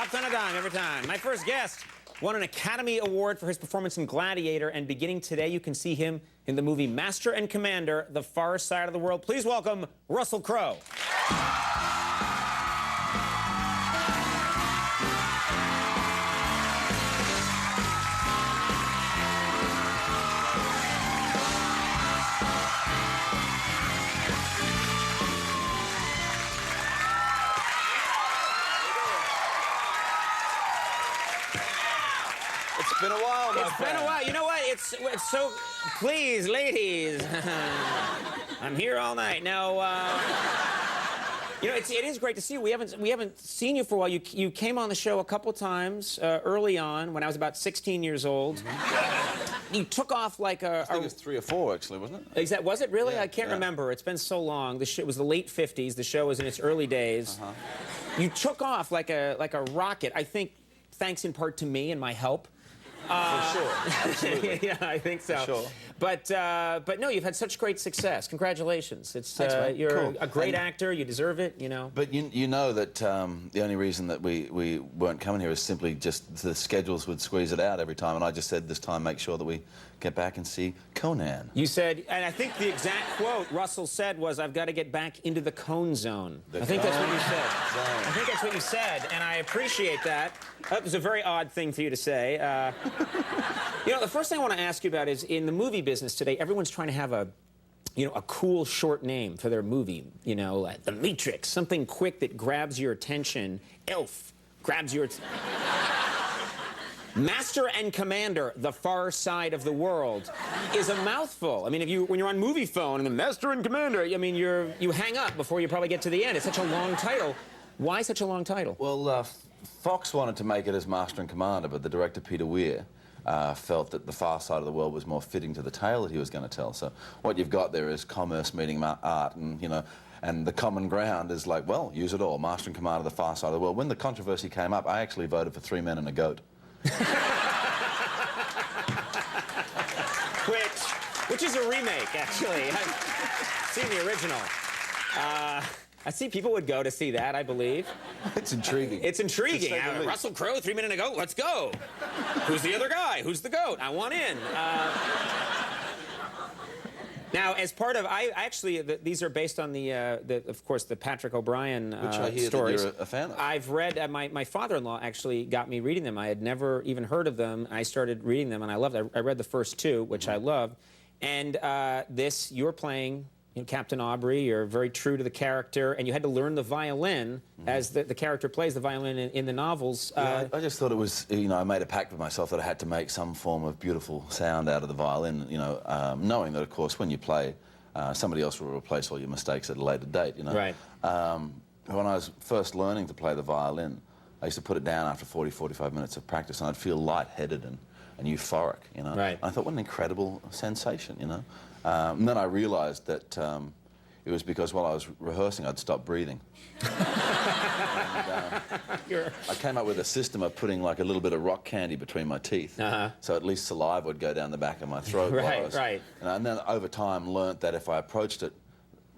drops on a dime every time. My first guest won an Academy Award for his performance in Gladiator, and beginning today, you can see him in the movie Master and Commander, The Far Side of the World. Please welcome Russell Crowe. It's been a while, my friend. It's been a while. You know what? It's so... Please, ladies. I'm here all night. Now, you know, it is great to see you. We haven't seen you for a while. You came on the show a couple times early on when I was about 16 years old. You took off like a... I think it was 3 or 4, actually, wasn't it? Was it really? Yeah, I can't remember. It's been so long. It was the late 50s. The show was in its early days. You took off like a rocket, I think, thanks in part to me and my help. For sure, absolutely. Yeah, I think so. For sure. But no, you've had such great success. Congratulations. Thanks, man. You're Cool. a great actor. You deserve it, you know. But you know that the only reason that we weren't coming here is simply just the schedules would squeeze it out every time, and I just said this time make sure that we get back and see Conan. You said, and I think the exact quote Russell said was, "I've got to get back into the cone zone." I think that's what you said. I think that's what you said, and I appreciate that. That was a very odd thing for you to say. You know, the first thing I want to ask you about is, in the movie business today, everyone's trying to have a cool short name for their movie. You know, like The Matrix, something quick that grabs your attention. Elf grabs your Master and Commander, The Far Side of the World, is a mouthful. I mean, when you're on movie phone and the Master and Commander, I mean, you hang up before you probably get to the end. It's such a long title. Why such a long title? Well, Fox wanted to make it as Master and Commander, but the director, Peter Weir, felt that The Far Side of the World was more fitting to the tale that he was going to tell. So what you've got there is commerce meeting art, and, you know, and the common ground is like, well, use it all, Master and Commander, The Far Side of the World. When the controversy came up, I actually voted for 3 Men and a Goat. Which is a remake, actually. I've seen the original. I see people would go to see that, I believe. It's intriguing. It's intriguing. Russell Crowe, 3 Men and a Goat, let's go. Who's the other guy? Who's the goat? I want in. Now, as part of, these are based on of course, the Patrick O'Brien stories. Which I hear that you're a fan of. I've read, my father-in-law actually got me reading them. I had never even heard of them. I started reading them, and I loved it. I read the first 2, which I loved. And you're playing Captain Aubrey. You're very true to the character, and you had to learn the violin as the character plays the violin in the novels. Yeah, I just thought it was, you know, I made a pact with myself that I had to make some form of beautiful sound out of the violin, you know, knowing that, of course, when you play, somebody else will replace all your mistakes at a later date, you know. Right. When I was first learning to play the violin, I used to put it down after 40, 45 minutes of practice, and I'd feel lightheaded and euphoric, you know. Right. I thought, what an incredible sensation, you know. And then I realised that it was because while I was rehearsing, I'd stop breathing. I came up with a system of putting like a little bit of rock candy between my teeth, so at least saliva would go down the back of my throat. Right. And then over time learnt that if I approached it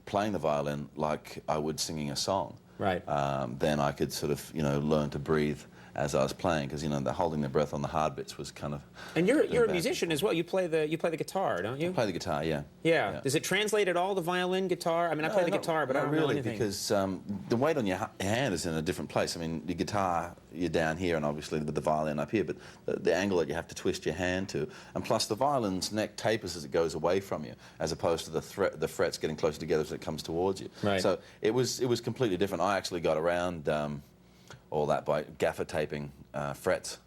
playing the violin like I would singing a song, then I could sort of, you know, learn to breathe as I was playing, because, you know, the holding the breath on the hard bits was kind of... And you're a musician as well. You play the guitar, don't you? I play the guitar, yeah. Yeah. Does it translate at all, the violin, guitar? I mean, I play the guitar, but I don't know anything. Because the weight on your hand is in a different place. I mean, the guitar, you're down here, and obviously with the violin up here, but the angle that you have to twist your hand to, and plus the violin's neck tapers as it goes away from you, as opposed to the frets getting closer together as it comes towards you. Right. So it was completely different. I actually got around all that by gaffer taping frets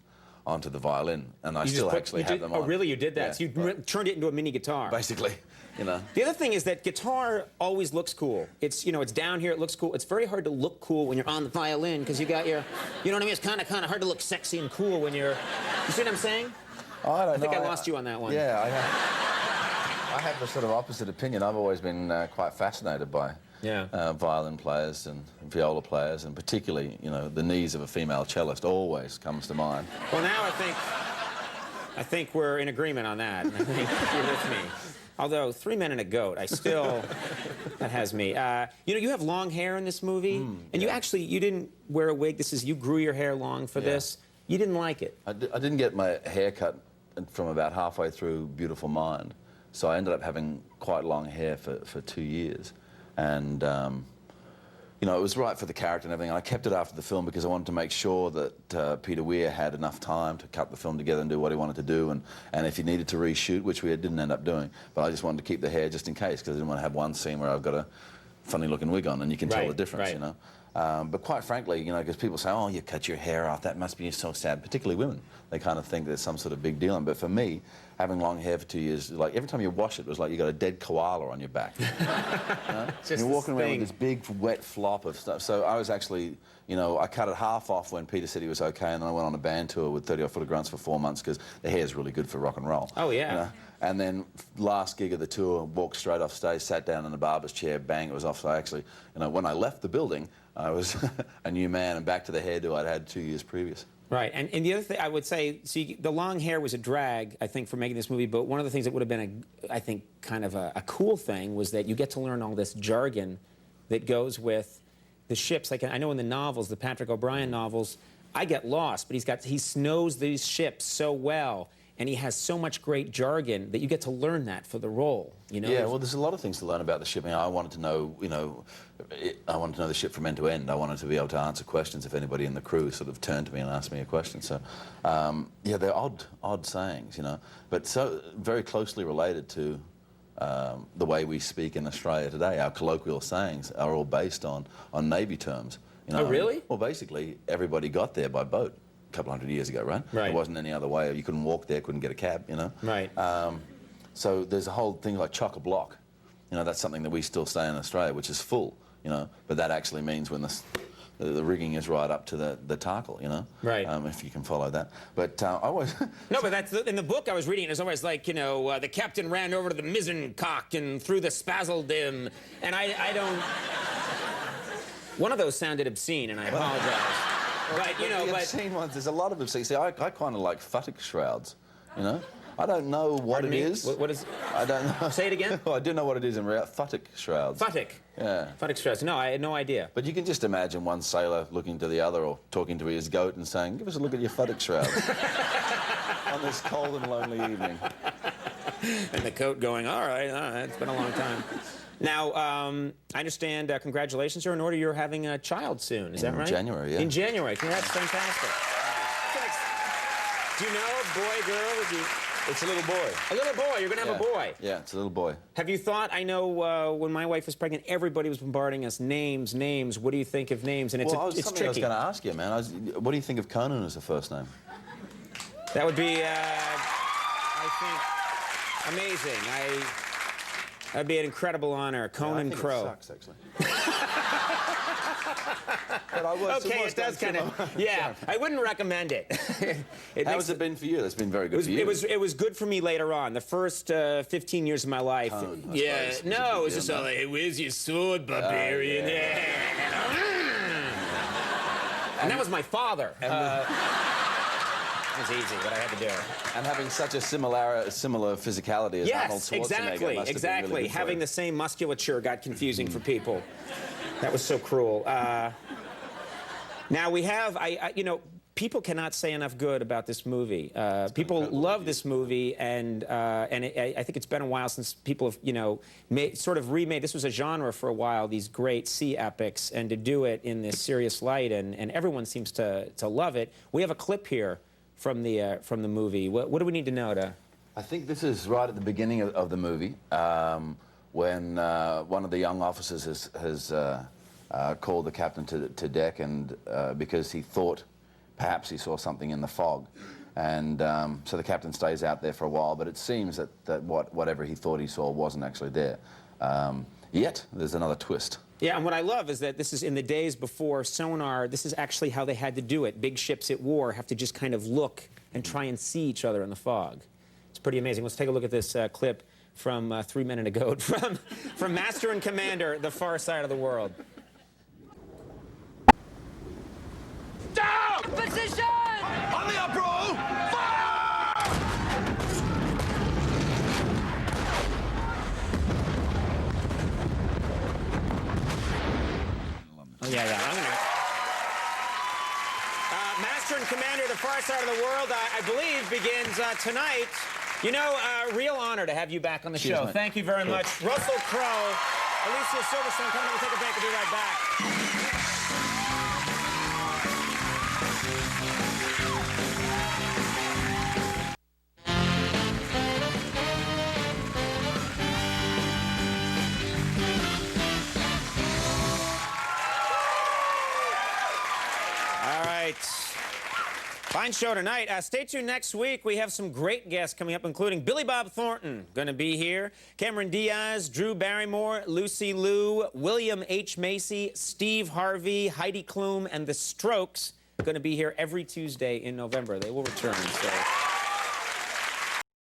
onto the violin, and I still actually have them on. Oh, really? You did that? Yeah, so you turned it into a mini guitar. Basically, you know. The other thing is that guitar always looks cool. It's, you know, it's down here, it looks cool. It's very hard to look cool when you're on the violin, because you got your, you know what I mean? It's kind of hard to look sexy and cool when you're, you see what I'm saying? Oh, I don't know. I think I lost you on that one. Yeah, I have the sort of opposite opinion. I've always been quite fascinated by violin players and viola players, and particularly, you know, the knees of a female cellist always comes to mind. Well, now I think we're in agreement on that. I think you're with me. Although 3 Men and a Goat, I still that has me. You know, you have long hair in this movie, and you didn't wear a wig. You grew your hair long for this. You didn't like it. I didn't get my hair cut from about halfway through Beautiful Mind, so I ended up having quite long hair for 2 years, and you know, it was right for the character and everything. And I kept it after the film because I wanted to make sure that Peter Weir had enough time to cut the film together and do what he wanted to do, and if he needed to reshoot, which we didn't end up doing, but I just wanted to keep the hair just in case, because I didn't want to have one scene where I've got a funny-looking wig on, and you can tell the difference, you know. But quite frankly, you know, because people say, oh, you cut your hair off, that must be so sad, particularly women. They kind of think there's some sort of big deal. But for me, having long hair for 2 years, like every time you wash it was like you got a dead koala on your back. You know? You're walking around with this big wet flop of stuff. So I was actually, you know, I cut it half off when Peter said he was okay, and then I went on a band tour with 30 Odd Foot of Grunts for 4 months because the hair's really good for rock and roll. Oh, yeah. You know? And then last gig of the tour, walked straight off stage, sat down in the barber's chair, bang, it was off. So I actually, you know, when I left the building, I was a new man and back to the hairdo I'd had 2 years previous. Right, and the other thing I would say, see, the long hair was a drag, I think, for making this movie, but one of the things that would have been, I think, kind of a cool thing was that you get to learn all this jargon that goes with the ships. Like, I know in the novels, the Patrick O'Brian novels, I get lost, but he knows these ships so well, and he has so much great jargon that you get to learn that for the role, you know? Yeah, well, there's a lot of things to learn about the ship. I mean, I wanted to know, you know, I wanted to know the ship from end to end. I wanted to be able to answer questions if anybody in the crew sort of turned to me and asked me a question. So, yeah, they're odd sayings, you know, but so very closely related to the way we speak in Australia today. Our colloquial sayings are all based on Navy terms. You know? Oh, really? Well, basically, everybody got there by boat. Couple hundred years ago, right? There wasn't any other way. You couldn't walk there, couldn't get a cab, you know? Right. So there's a whole thing like chock-a-block. You know, that's something that we still say in Australia, which is full, you know? But that actually means when the rigging is right up to the tackle, you know? Right. If you can follow that. But I always... No, but that's in the book I was reading. It's always like, you know, the captain ran over to the mizzen cock and threw the spazzle dim. And I don't... One of those sounded obscene, and I apologize. Right, you know, the obscene ones, there's a lot of obscene. See, I kind of like futtock shrouds, you know? I don't know what it is. What is... I don't know. Say it again? Well, I do know what it is in reality. Futtock shrouds. Futtock? Yeah. Futtock shrouds. No, I had no idea. But you can just imagine one sailor looking to the other or talking to his goat and saying, give us a look at your futtock shrouds on this cold and lonely evening. And the goat going, all right, it's been a long time. Now, I understand, congratulations, you're in order, you're having a child soon, is that right? In January, yeah. In January, congrats, fantastic. Do you know, boy, girl? It's a little boy. A little boy, you're going to have a boy. Yeah, it's a little boy. Have you thought, I know when my wife was pregnant, everybody was bombarding us, names, what do you think of names? And it's something tricky. I was going to ask you, man. What do you think of Conan as a first name? That would be, I think, amazing. That'd be an incredible honor. Conan Crowe. It sucks, actually. But it does kind of. Yeah, I wouldn't recommend it. How has it been for you? That's been very good for you. It was good for me later on. The first 15 years of my life. Conan, yeah, no, it was just all like, hey, where's your sword, barbarian? And that was my father. It was easy, what I had to do. And having such a similar physicality as Arnold Schwarzenegger. Exactly. Really having the same musculature got confusing for people. That was so cruel. Now we have, you know, people cannot say enough good about this movie. People love this movie, and I think it's been a while since people have, you know, sort of remade. This was a genre for a while, these great sea epics, and to do it in this serious light, and everyone seems to love it. We have a clip here from the movie. What do we need to know to? I think this is right at the beginning of the movie, when one of the young officers has called the captain to deck, and because he thought perhaps he saw something in the fog, and so the captain stays out there for a while. But it seems that whatever he thought he saw wasn't actually there. Yet there's another twist. Yeah, and what I love is that this is in the days before sonar. This is actually how they had to do it. Big ships at war have to just kind of look and try and see each other in the fog. It's pretty amazing. Let's take a look at this clip from 3 Men and a Goat, from Master and Commander, The Far Side of the World. Down! Position! On the uproar! Fire! Yeah. I'm gonna... Master and Commander of the Far Side of the World, I believe, begins tonight. You know, real honor to have you back on the show. Mate. Thank you very much. Russell Crowe, Alicia Silverstone, coming up. We'll take a break. We'll be right back. All right. Fine show tonight. Stay tuned next week. We have some great guests coming up, including Billy Bob Thornton, going to be here, Cameron Diaz, Drew Barrymore, Lucy Liu, William H. Macy, Steve Harvey, Heidi Klum, and The Strokes, going to be here every Tuesday in November. They will return. So.